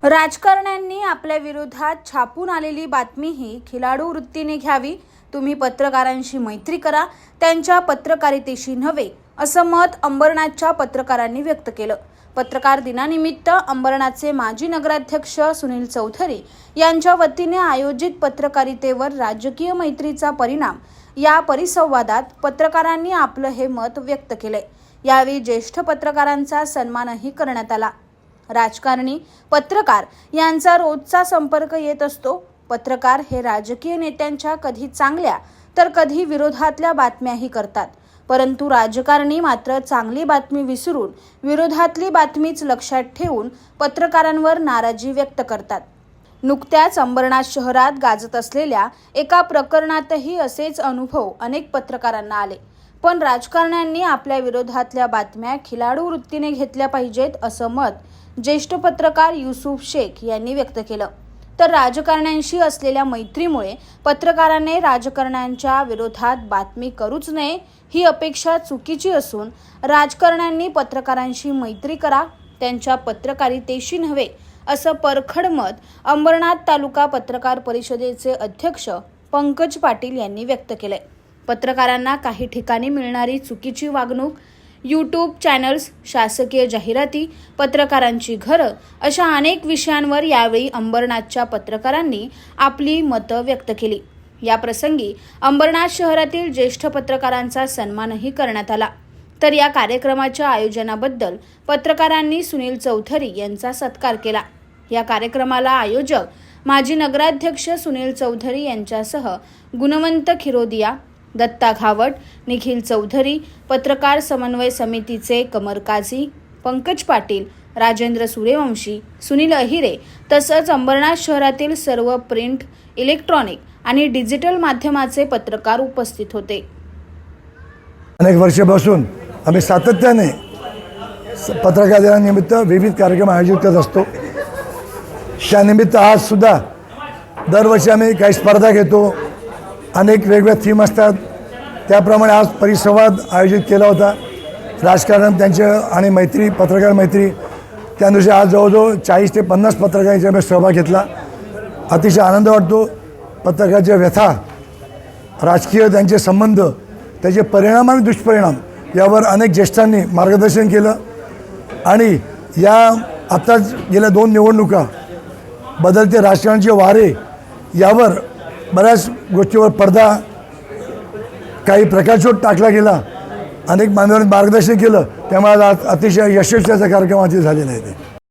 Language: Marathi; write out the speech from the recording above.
राजकारण्यांनी आपल्या विरोधात छापून आलेली बातमी ही खिलाडू वृत्तीने घ्यावी. तुम्ही पत्रकारांशी मैत्री करा, त्यांच्या पत्रकारितेशी नव्हे, असं मत अंबरनाथच्या पत्रकारांनी व्यक्त केलं. पत्रकार दिनानिमित्त अंबरनाथचे माजी नगराध्यक्ष सुनील चौधरी यांच्या वतीने आयोजित पत्रकारितेवर राजकीय मैत्रीचा परिणाम या परिसंवादात पत्रकारांनी आपलं हे मत व्यक्त केले. यावेळी ज्येष्ठ पत्रकारांचा सन्मानही करण्यात आला. राजकारणी पत्रकार यांचा रोजचा संपर्क येत असतो. पत्रकार हे राजकीय नेत्यांच्या कधी चांगल्या तर कधी विरोधातल्या बातम्याही करतात, परंतु राजकारणी मात्र चांगली बातमी विसरून विरोधातली बातमीच लक्षात ठेवून पत्रकारांवर नाराजी व्यक्त करतात. नुकत्याच अंबरनाथ शहरात गाजत असलेल्या एका प्रकरणातही असेच अनुभव अनेक पत्रकारांना आले. पण राजकारण्यांनी आपल्या विरोधातल्या बातम्या खिलाडू वृत्तीने घेतल्या पाहिजेत, असं मत ज्येष्ठ पत्रकार युसुफ शेख यांनी व्यक्त केलं. तर राजकारण्यांशी असलेल्या मैत्रीमुळे पत्रकारांनी राजकारण्यांच्या विरोधात बातमी करूच नये, ही अपेक्षा चुकीची असून राजकारण्यांनी पत्रकारांशी मैत्री करा, त्यांच्या पत्रकारितेशी नव्हे, असं परखड मत अंबरनाथ तालुका पत्रकार परिषदेचे अध्यक्ष पंकज पाटील यांनी व्यक्त केले. पत्रकारांना काही ठिकाणी मिळणारी चुकीची वागणूक, यूट्यूब चॅनल्स, शासकीय जाहिराती, पत्रकारांची घरं अशा अनेक विषयांवर यावेळी अंबरनाथच्या पत्रकारांनी आपली मतं व्यक्त केली. या प्रसंगी अंबरनाथ शहरातील ज्येष्ठ पत्रकारांचा सन्मानही करण्यात आला. तर या कार्यक्रमाच्या आयोजनाबद्दल पत्रकारांनी सुनील चौधरी यांचा सत्कार केला. या कार्यक्रमाला आयोजक माजी नगराध्यक्ष सुनील चौधरी यांच्यासह गुणवंत खिरोदिया, दत्ता घावट, निखिल चौधरी, पत्रकार समन्वय समितीचे कमर काझी, पंकज पाटील, राजेंद्र सूर्यवंशी, सुनील अहिरे तसंच अंबरनाथ शहरातील सर्व प्रिंट, इलेक्ट्रॉनिक आणि डिजिटल माध्यमाचे पत्रकार उपस्थित होते. अनेक वर्षापासून आम्ही सातत्याने पत्रकार दिनानिमित्त विविध कार्यक्रम आयोजित करत असतो. त्यानिमित्त आज सुद्धा दरवर्षी आम्ही काही स्पर्धा घेतो. अनेक वेगवेगळ्या थीम असतात. त्याप्रमाणे आज परिसंवाद आयोजित केला होता. राजकारण त्यांचे आणि मैत्री, पत्रकार मैत्री, त्या दिवशी आज जवळजवळ 40 ते 50 पत्रकारांच्या सहभाग घेतला. अतिशय आनंद वाटतो. पत्रकाराच्या व्यथा, राजकीय त्यांचे संबंध, त्याचे परिणाम आणि दुष्परिणाम यावर अनेक ज्येष्ठांनी मार्गदर्शन केलं. आणि या आत्ताच गेल्या 2 निवडणुका, बदलते राजकारणाचे वारे यावर बऱ्याच गोष्टीवर पडदा, काही प्रकाशोत टाकला गेला. अनेक मान्यवरांनी मार्गदर्शन केलं. त्यामुळे आज अतिशय यशस्वी असा कार्यक्रम झालेला आहे.